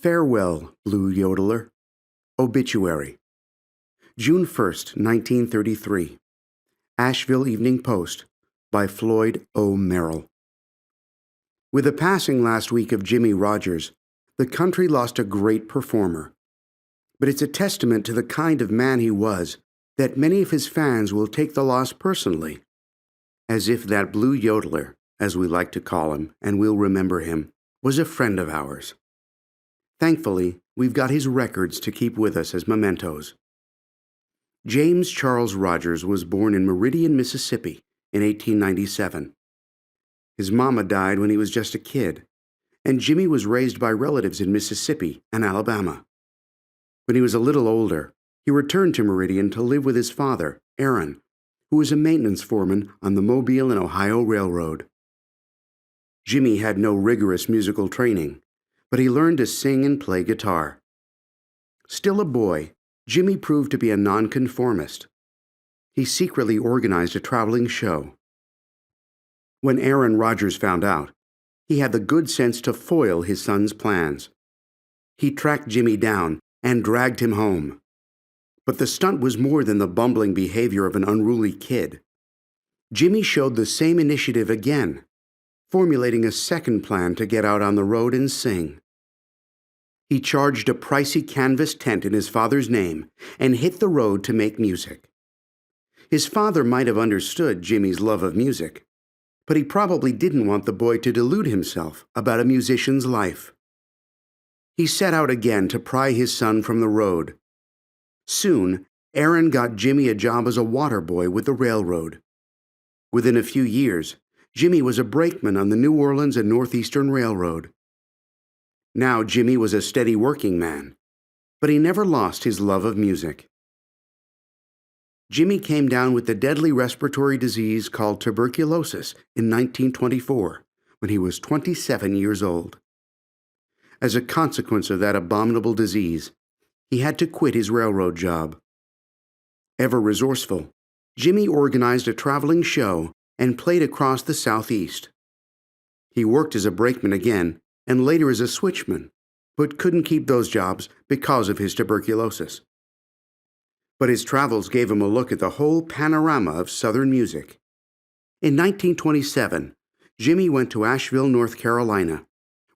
Farewell, Blue Yodeler. Obituary. June 1st, 1933. Asheville Evening Post by Floyd O. Merrill. With the passing last week of Jimmie Rodgers, the country lost a great performer. But it's a testament to the kind of man he was that many of his fans will take the loss personally, as if that Blue Yodeler, as we like to call him, and we'll remember him, was a friend of ours. Thankfully, we've got his records to keep with us as mementos. James Charles Rodgers was born in Meridian, Mississippi in 1897. His mama died when he was just a kid, and Jimmy was raised by relatives in Mississippi and Alabama. When he was a little older, he returned to Meridian to live with his father, Aaron, who was a maintenance foreman on the Mobile and Ohio Railroad. Jimmy had no rigorous musical training, but he learned to sing and play guitar. Still a boy, Jimmy proved to be a nonconformist. He secretly organized a traveling show. When Aaron Rodgers found out, he had the good sense to foil his son's plans. He tracked Jimmy down and dragged him home. But the stunt was more than the bumbling behavior of an unruly kid. Jimmy showed the same initiative again, formulating a second plan to get out on the road and sing. He charged a pricey canvas tent in his father's name and hit the road to make music. His father might have understood Jimmy's love of music, but he probably didn't want the boy to delude himself about a musician's life. He set out again to pry his son from the road. Soon, Aaron got Jimmy a job as a water boy with the railroad. Within a few years, Jimmy was a brakeman on the New Orleans and Northeastern Railroad. Now Jimmy was a steady working man, but he never lost his love of music. Jimmy came down with the deadly respiratory disease called tuberculosis in 1924, when he was 27 years old. As a consequence of that abominable disease, he had to quit his railroad job. Ever resourceful, Jimmy organized a traveling show and played across the Southeast. He worked as a brakeman again, and later as a switchman, but couldn't keep those jobs because of his tuberculosis. But his travels gave him a look at the whole panorama of Southern music. In 1927, Jimmy went to Asheville, North Carolina,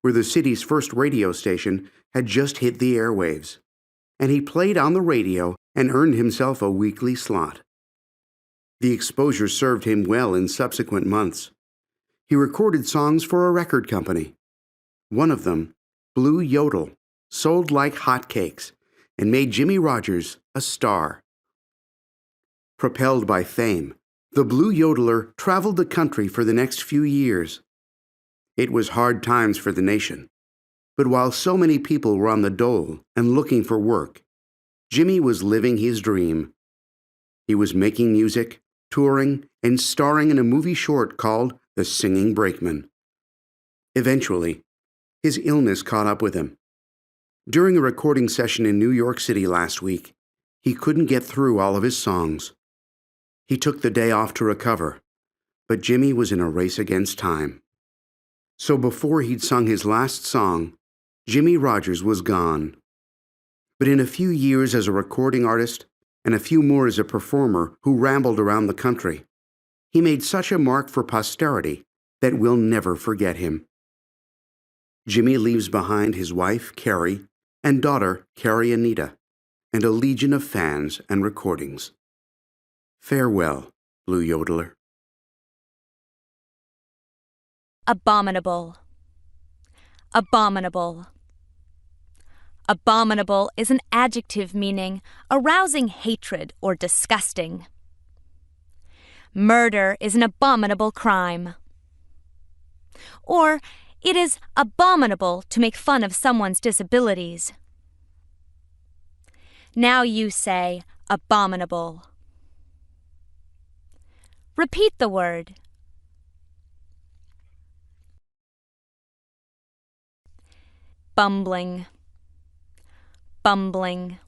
where the city's first radio station had just hit the airwaves, and he played on the radio and earned himself a weekly slot. The exposure served him well in subsequent months. He recorded songs for a record company. One of them, Blue Yodel, sold like hotcakes and made Jimmie Rodgers a star. Propelled by fame, the Blue Yodeler traveled the country for the next few years. It was hard times for the nation, but while so many people were on the dole and looking for work, Jimmy was living his dream. He was making music, touring, and starring in a movie short called The Singing Brakeman. Eventually, his illness caught up with him. During a recording session in New York City last week, he couldn't get through all of his songs. He took the day off to recover, but Jimmy was in a race against time. So before he'd sung his last song, Jimmie Rodgers was gone. But in a few years as a recording artist, and a few more as a performer who rambled around the country, he made such a mark for posterity that we'll never forget him. Jimmy leaves behind his wife, Carrie, and daughter, Carrie Anita, and a legion of fans and recordings. Farewell, Blue Yodeler. Abominable. Abominable. Abominable is an adjective meaning arousing hatred or disgusting. Murder is an abominable crime. Or, it is abominable to make fun of someone's disabilities. Now you say abominable. Repeat the word. Bumbling. Bumbling.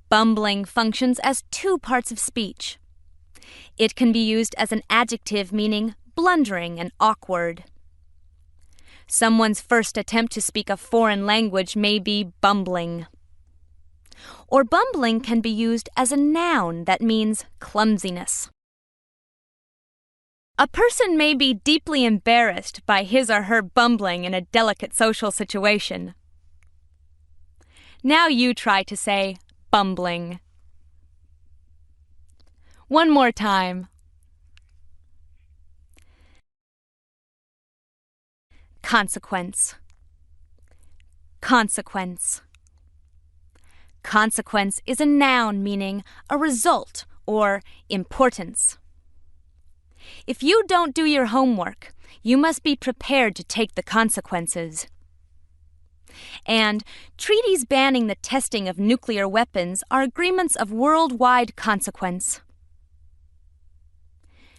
Bumbling functions as two parts of speech. It can be used as an adjective meaning blundering and awkward. Someone's first attempt to speak a foreign language may be bumbling. Or bumbling can be used as a noun that means clumsiness. A person may be deeply embarrassed by his or her bumbling in a delicate social situation. Now you try to say bumbling. One more time. Consequence. Consequence. Consequence is a noun meaning a result or importance. If you don't do your homework, you must be prepared to take the consequences. And treaties banning the testing of nuclear weapons are agreements of worldwide consequence.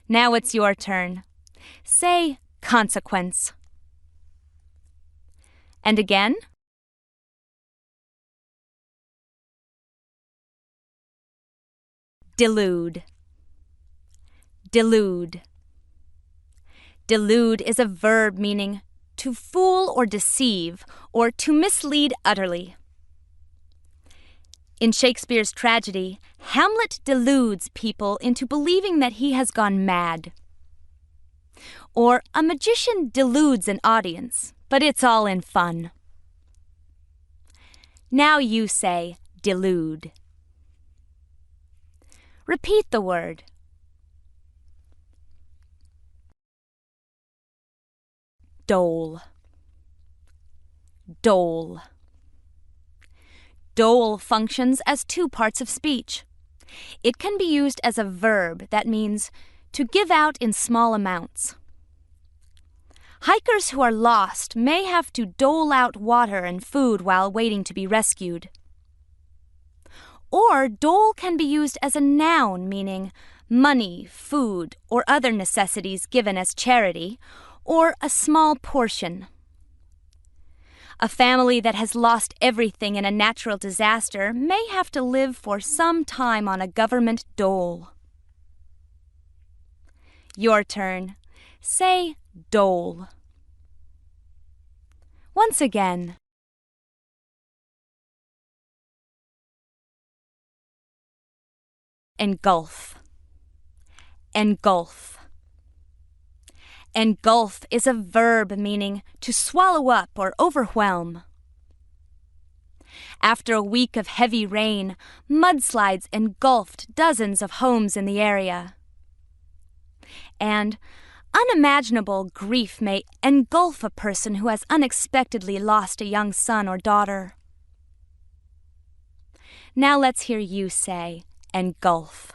Now it's your turn. Say consequence. And again. Delude. Delude. Delude is a verb meaning to fool or deceive or to mislead utterly. In Shakespeare's tragedy, Hamlet deludes people into believing that he has gone mad. Or a magician deludes an audience, but it's all in fun. Now you say delude. Repeat the word. Dole. Dole. Dole functions as two parts of speech. It can be used as a verb that means to give out in small amounts. Hikers who are lost may have to dole out water and food while waiting to be rescued. Or dole can be used as a noun meaning money, food, or other necessities given as charity, or a small portion. A family that has lost everything in a natural disaster may have to live for some time on a government dole. Your turn. Say dole. Once again. Engulf. Engulf. Engulf is a verb meaning to swallow up or overwhelm. After a week of heavy rain, mudslides engulfed dozens of homes in the area. And unimaginable grief may engulf a person who has unexpectedly lost a young son or daughter. Now let's hear you say engulf.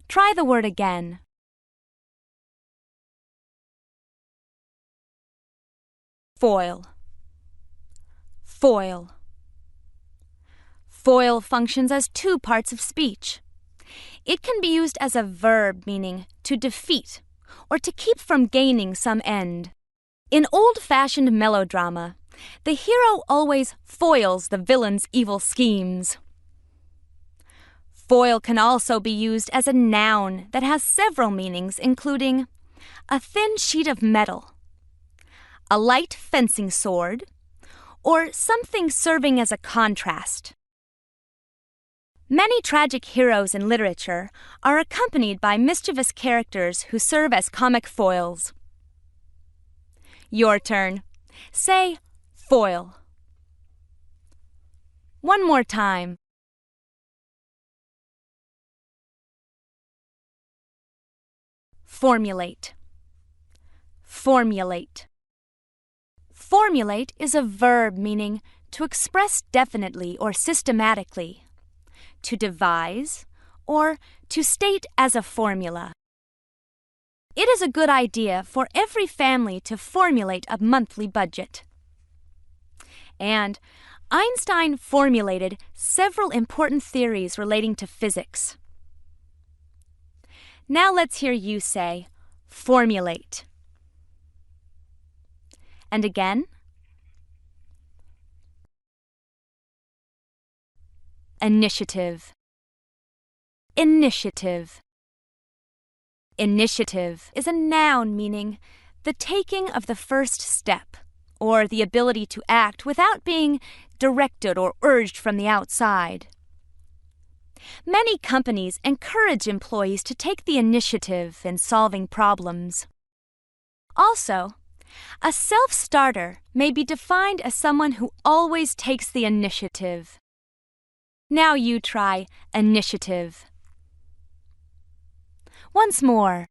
Try the word again. Foil. Foil. Foil functions as two parts of speech. It can be used as a verb meaning to defeat or to keep from gaining some end. In old-fashioned melodrama, the hero always foils the villain's evil schemes. Foil can also be used as a noun that has several meanings, including a thin sheet of metal, a light fencing sword, or something serving as a contrast. Many tragic heroes in literature are accompanied by mischievous characters who serve as comic foils. Your turn. Say foil. One more time. Formulate. Formulate. Formulate is a verb meaning to express definitely or systematically, to devise, or to state as a formula. It is a good idea for every family to formulate a monthly budget. And Einstein formulated several important theories relating to physics. Now let's hear you say, formulate. And again. Initiative. Initiative. Initiative is a noun meaning the taking of the first step, or the ability to act without being directed or urged from the outside. Many companies encourage employees to take the initiative in solving problems. Also, a self-starter may be defined as someone who always takes the initiative. Now you try initiative. Once more.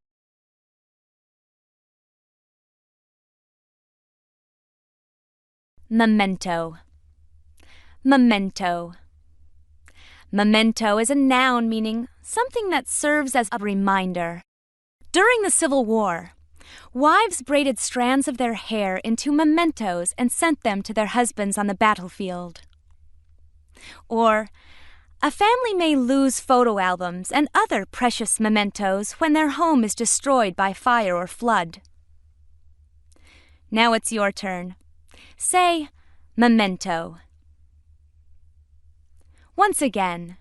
Memento. Memento. Memento is a noun meaning something that serves as a reminder. During the Civil War, wives braided strands of their hair into mementos and sent them to their husbands on the battlefield. Or, a family may lose photo albums and other precious mementos when their home is destroyed by fire or flood. Now it's your turn. Say, memento. Once again.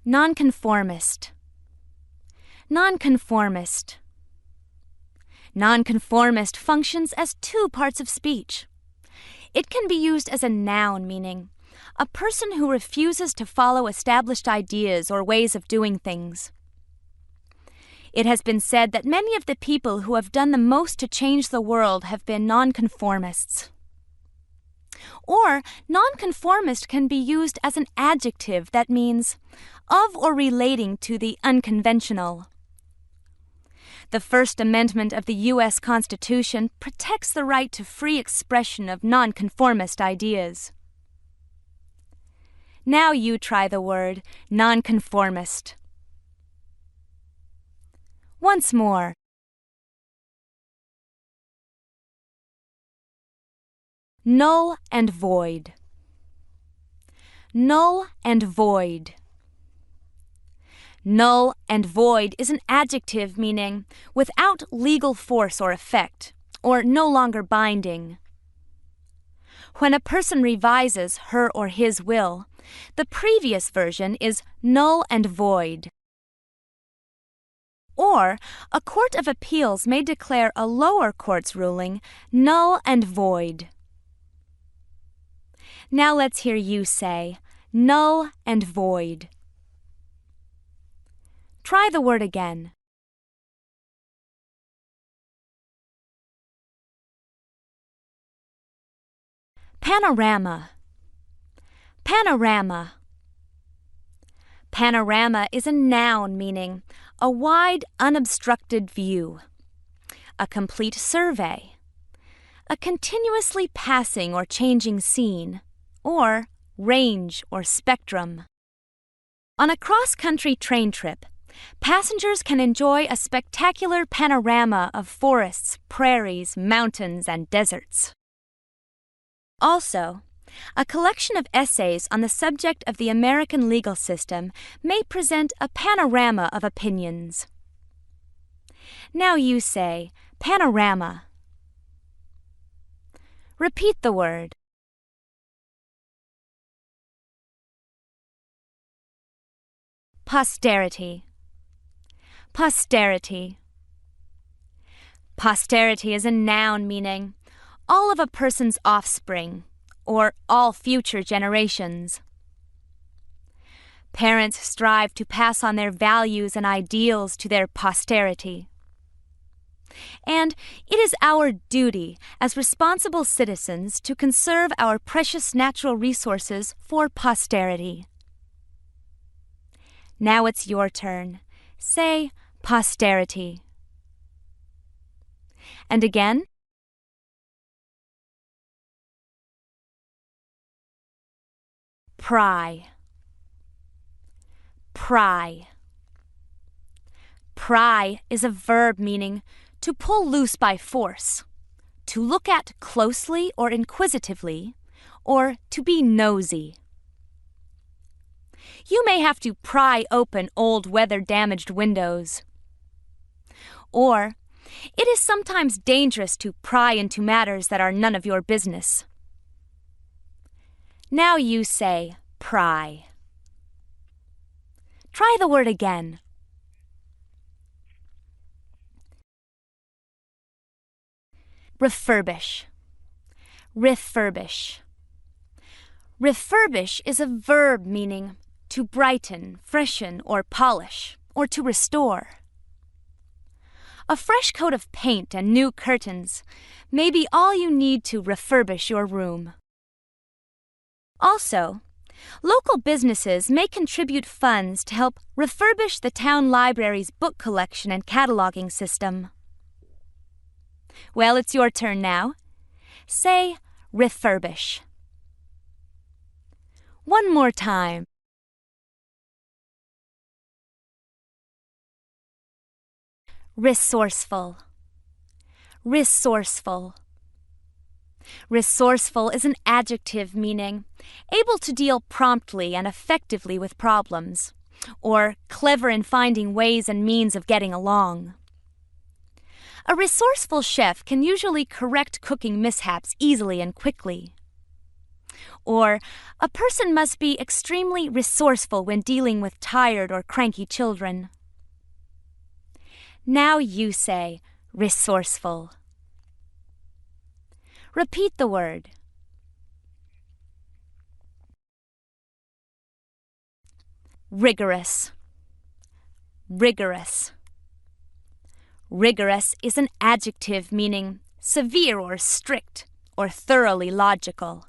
Nonconformist. Nonconformist. Nonconformist functions as two parts of speech. It can be used as a noun meaning a person who refuses to follow established ideas or ways of doing things. It has been said that many of the people who have done the most to change the world have been nonconformists. Or, nonconformist can be used as an adjective that means of or relating to the unconventional. The First Amendment of the U.S. Constitution protects the right to free expression of nonconformist ideas. Now you try the word nonconformist. Once more. Null and void. Null and void. Null and void is an adjective meaning without legal force or effect, or no longer binding. When a person revises her or his will, the previous version is null and void. Or, a court of appeals may declare a lower court's ruling null and void. Now let's hear you say, null and void. Try the word again. Panorama. Panorama. Panorama is a noun meaning a wide, unobstructed view, a complete survey, a continuously passing or changing scene, or range or spectrum. On a cross-country train trip, passengers can enjoy a spectacular panorama of forests, prairies, mountains, and deserts. Also, a collection of essays on the subject of the American legal system may present a panorama of opinions. Now you say, panorama. Repeat the word. Posterity. Posterity. Posterity is a noun meaning all of a person's offspring, or all future generations. Parents strive to pass on their values and ideals to their posterity. And it is our duty as responsible citizens to conserve our precious natural resources for posterity. Now it's your turn. Say posterity. And again. Pry. Pry. Pry is a verb meaning to pull loose by force, to look at closely or inquisitively, or to be nosy. You may have to pry open old weather-damaged windows. Or, it is sometimes dangerous to pry into matters that are none of your business. Now you say, pry. Try the word again. refurbish. Refurbish. Refurbish is a verb meaning to brighten, freshen, or polish, or to restore. A fresh coat of paint and new curtains may be all you need to refurbish your room. Also, local businesses may contribute funds to help refurbish the town library's book collection and cataloging system. Well, it's your turn now. Say refurbish. One more time. Resourceful. Resourceful. Resourceful is an adjective meaning able to deal promptly and effectively with problems, or clever in finding ways and means of getting along. A resourceful chef can usually correct cooking mishaps easily and quickly. Or, a person must be extremely resourceful when dealing with tired or cranky children. Now you say resourceful. Repeat the word. Rigorous. Rigorous. Rigorous is an adjective meaning severe or strict or thoroughly logical.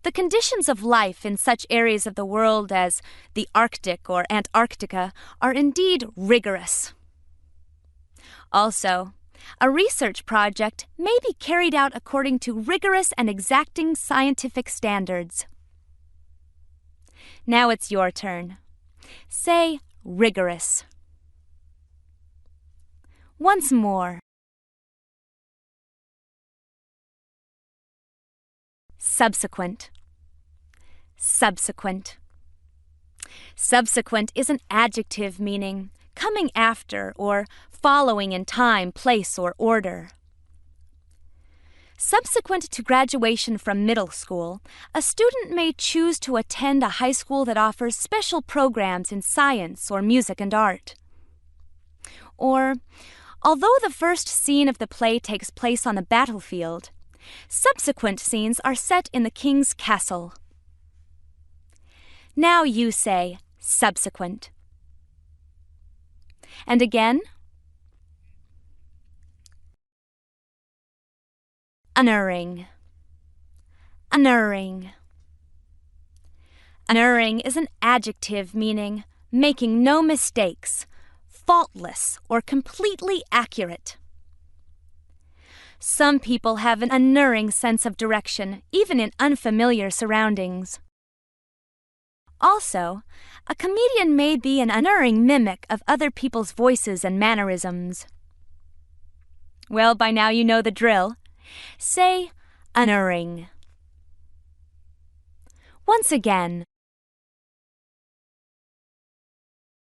The conditions of life in such areas of the world as the Arctic or Antarctica are indeed rigorous. Also, a research project may be carried out according to rigorous and exacting scientific standards. Now it's your turn. Say rigorous. Once more. Subsequent. Subsequent. Subsequent is an adjective meaning coming after or following in time, place, or order. Subsequent to graduation from middle school, a student may choose to attend a high school that offers special programs in science or music and art. Or, although the first scene of the play takes place on the battlefield, subsequent scenes are set in the king's castle. Now you say subsequent. And again. Unerring. Unerring. Unerring is an adjective meaning making no mistakes, faultless, or completely accurate. Some people have an unerring sense of direction, even in unfamiliar surroundings. Also, a comedian may be an unerring mimic of other people's voices and mannerisms. Well, by now you know the drill. Say unerring. Once again.